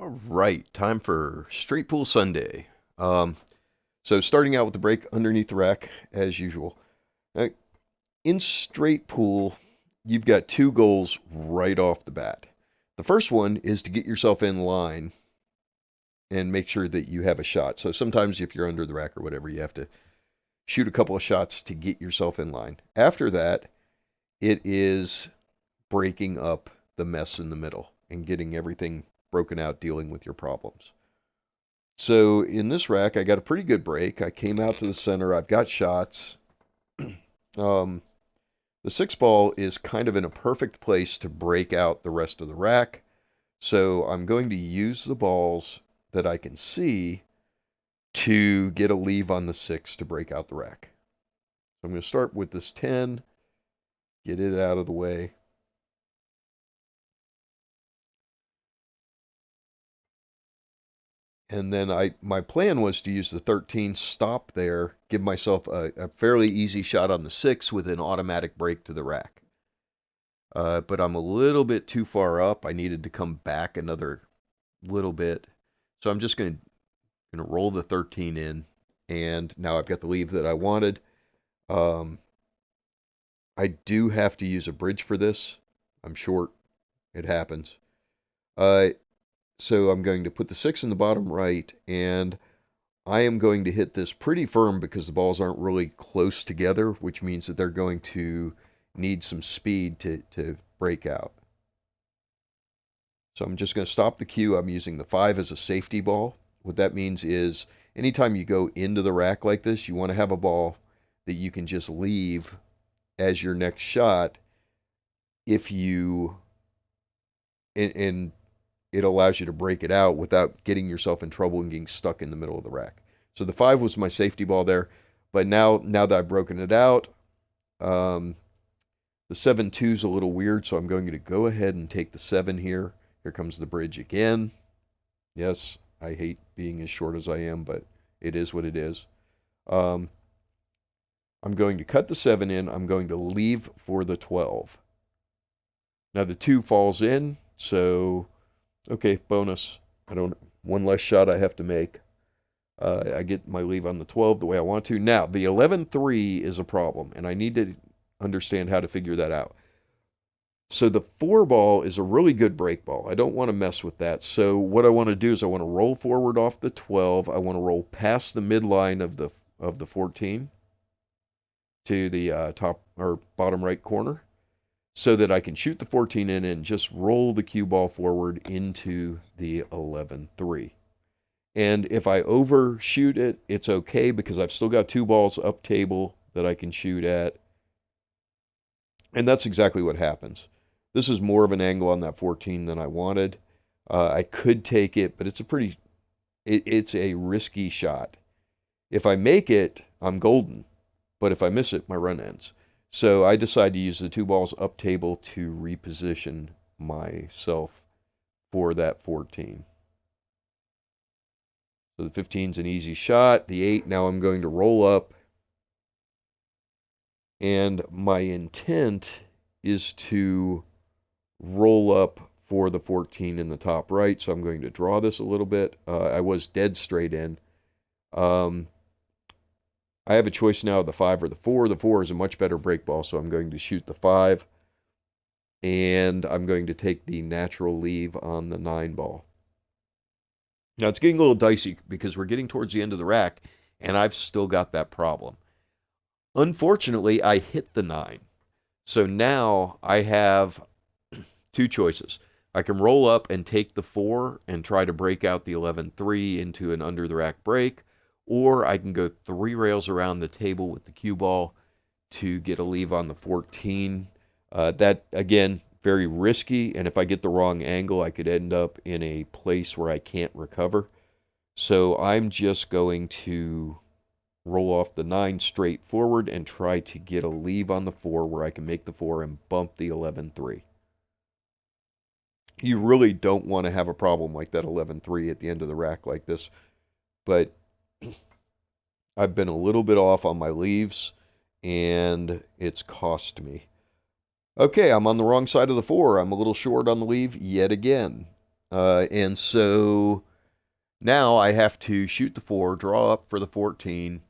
All right, time for Straight Pool Sunday. Um, so starting out with the break underneath the rack as usual. Now, in straight pool, you've got two goals right off the bat. The first one is to get yourself in line and make sure that you have a shot. So sometimes if you're under the rack or whatever, you have to shoot a couple of shots to get yourself in line. After that, it is breaking up the mess in the middle and getting everything broken out, dealing with your problems. So in this rack, I got a pretty good break. I came out to the center. I've got shots. Um, the six ball is kind of in a perfect place to break out the rest of the rack. So I'm going to use the balls that I can see to get a leave on the six to break out the rack. So I'm going to start with this 10, get it out of the way. And then my plan was to use the 13, stop there, give myself a fairly easy shot on the 6 with an automatic break to the rack. But I'm a little bit too far up. I needed to come back another little bit. So I'm just gonna roll the 13 in, and now I've got the leave that I wanted. Um, I do have to use a bridge for this. I'm short. It happens. Uh, so I'm going to put the 6 in the bottom right, and I am going to hit this pretty firm because the balls aren't really close together, which means that they're going to need some speed to break out. So I'm just going to stop the cue. I'm using the 5 as a safety ball. What that means is anytime you go into the rack like this, you want to have a ball that you can just leave as your next shot if you and it allows you to break it out without getting yourself in trouble and getting stuck in the middle of the rack. So the 5 was my safety ball there, but now that I've broken it out, um, the 7-2 is a little weird, so I'm going to go ahead and take the 7 here. Here comes the bridge again. Yes, I hate being as short as I am, but it is what it is. Um, I'm going to cut the 7 in. I'm going to leave for the 12. Now the 2 falls in, so okay, bonus. I don't one less shot I have to make. I get my leave on the 12 the way I want to. Now, the 11-3 is a problem, and I need to understand how to figure that out. So the 4 ball is a really good break ball. I don't want to mess with that. So what I want to do is I want to roll forward off the 12. I want to roll past the midline of the 14 to the top or bottom right corner so that I can shoot the 14 in and just roll the cue ball forward into the 11-3. And if I overshoot it, it's okay because I've still got 2 balls up table that I can shoot at. And that's exactly what happens. This is more of an angle on that 14 than I wanted. I could take it, but it's a risky shot. If I make it, I'm golden. But if I miss it, my run ends. So I decide to use the 2 balls up table to reposition myself for that 14. So the 15 is an easy shot. The 8, now I'm going to roll up. And my intent is to roll up for the 14 in the top right. So I'm going to draw this a little bit. I was dead straight in. I have a choice now of the 5 or the 4. The 4 is a much better break ball, so I'm going to shoot the 5. And I'm going to take the natural leave on the 9 ball. Now it's getting a little dicey because we're getting towards the end of the rack, and I've still got that problem. Unfortunately, I hit the 9. So now I have 2 choices. I can roll up and take the 4 and try to break out the 11-3 into an under the rack break, or I can go 3 rails around the table with the cue ball to get a leave on the 14. That, again, very risky, and if I get the wrong angle, I could end up in a place where I can't recover. So I'm just going to roll off the 9 straight forward and try to get a leave on the 4 where I can make the 4 and bump the 11-3. You really don't want to have a problem like that 11-3 at the end of the rack like this, but I've been a little bit off on my leaves, and it's cost me. Okay, I'm on the wrong side of the 4. I'm a little short on the leave yet again. And so now I have to shoot the 4, draw up for the 14,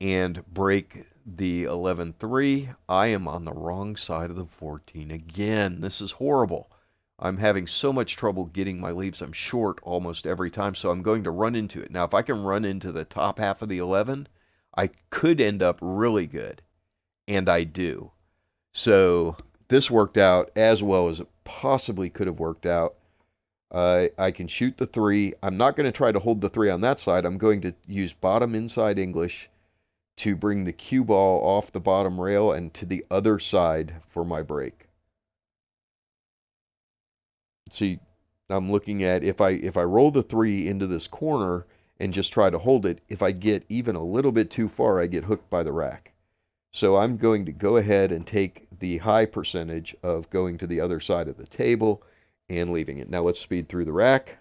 and break the 11-3. I am on the wrong side of the 14 again. This is horrible. I'm having so much trouble getting my leaves. I'm short almost every time, so I'm going to run into it. Now, if I can run into the top half of the 11, I could end up really good, and I do. So this worked out as well as it possibly could have worked out. I can shoot the 3. I'm not going to try to hold the 3 on that side. I'm going to use bottom inside English to bring the cue ball off the bottom rail and to the other side for my break. See, I'm looking at if I roll the 3 into this corner and just try to hold it, if I get even a little bit too far, I get hooked by the rack. So I'm going to go ahead and take the high percentage of going to the other side of the table and leaving it. Now let's speed through the rack.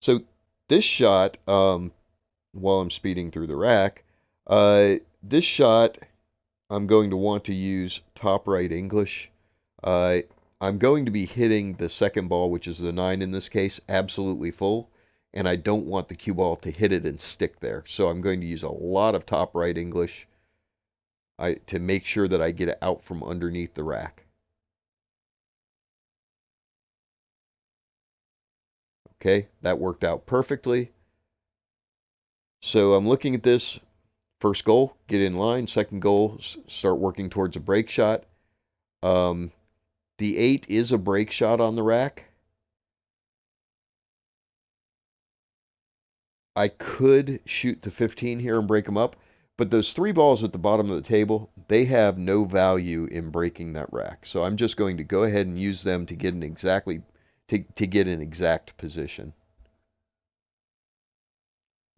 So this shot, while I'm speeding through the rack, this shot I'm going to want to use top right English. Uh, I'm going to be hitting the second ball, which is the 9 in this case, absolutely full, and I don't want the cue ball to hit it and stick there. So I'm going to use a lot of top right English to make sure that I get it out from underneath the rack. Okay, that worked out perfectly. So I'm looking at this. First goal, get in line. Second goal, start working towards a break shot. Um, the 8 is a break shot on the rack. I could shoot the 15 here and break them up, but those 3 balls at the bottom of the table, they have no value in breaking that rack. So I'm just going to go ahead and use them to get an exact position.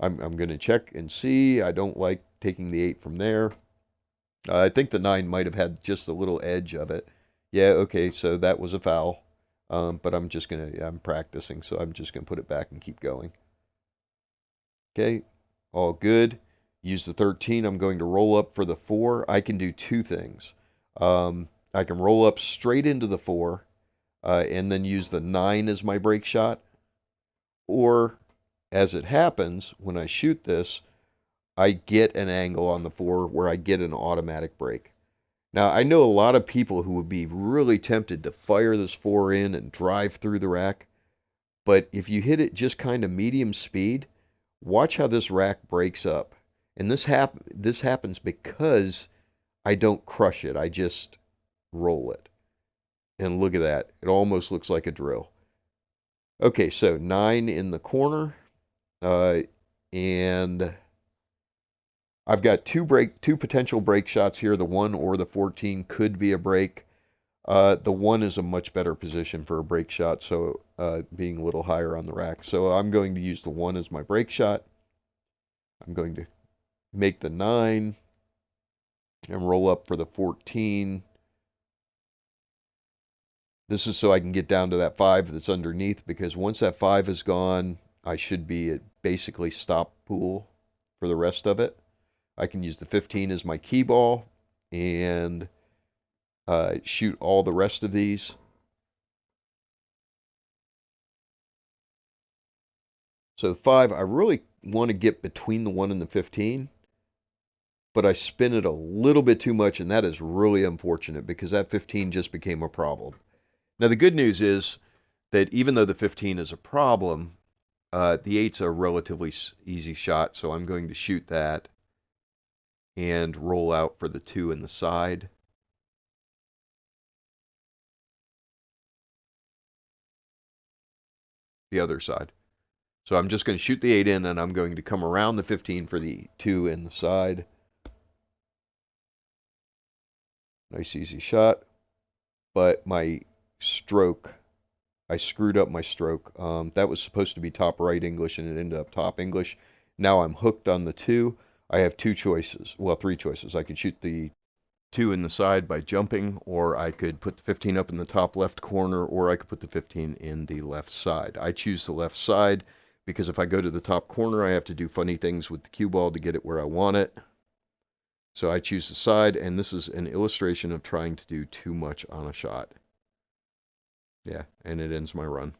I'm going to check and see. I don't like taking the 8 from there. I think the 9 might have had just a little edge of it. Yeah, okay, so that was a foul. But I'm practicing, so I'm just going to put it back and keep going. Okay, all good. Use the 13. I'm going to roll up for the 4. I can do 2 things. I can roll up straight into the 4 and then use the 9 as my break shot. Or, as it happens, when I shoot this, I get an angle on the 4 where I get an automatic break. Now, I know a lot of people who would be really tempted to fire this 4 in and drive through the rack, but if you hit it just kind of medium speed, watch how this rack breaks up. And this happens because I don't crush it. I just roll it. And look at that. It almost looks like a drill. Okay, so 9 in the corner. And I've got two potential break shots here. The 1 or the 14 could be a break. The 1 is a much better position for a break shot, so being a little higher on the rack. So I'm going to use the 1 as my break shot. I'm going to make the 9 and roll up for the 14. This is so I can get down to that 5 that's underneath, because once that 5 is gone, I should be at basically stop pool for the rest of it. I can use the 15 as my key ball and shoot all the rest of these. So 5, I really want to get between the 1 and the 15, but I spin it a little bit too much, and that is really unfortunate because that 15 just became a problem. Now, the good news is that even though the 15 is a problem, the 8's a relatively easy shot, so I'm going to shoot that and roll out for the 2 in the side. The other side. So I'm just going to shoot the 8 in, and I'm going to come around the 15 for the 2 in the side. Nice easy shot. But my stroke, I screwed up my stroke. That was supposed to be top right English, and it ended up top English. Now I'm hooked on the 2. I have 2 choices. Well, 3 choices. I could shoot the 2 in the side by jumping, or I could put the 15 up in the top left corner, or I could put the 15 in the left side. I choose the left side because if I go to the top corner, I have to do funny things with the cue ball to get it where I want it. So I choose the side, and this is an illustration of trying to do too much on a shot. Yeah, and it ends my run.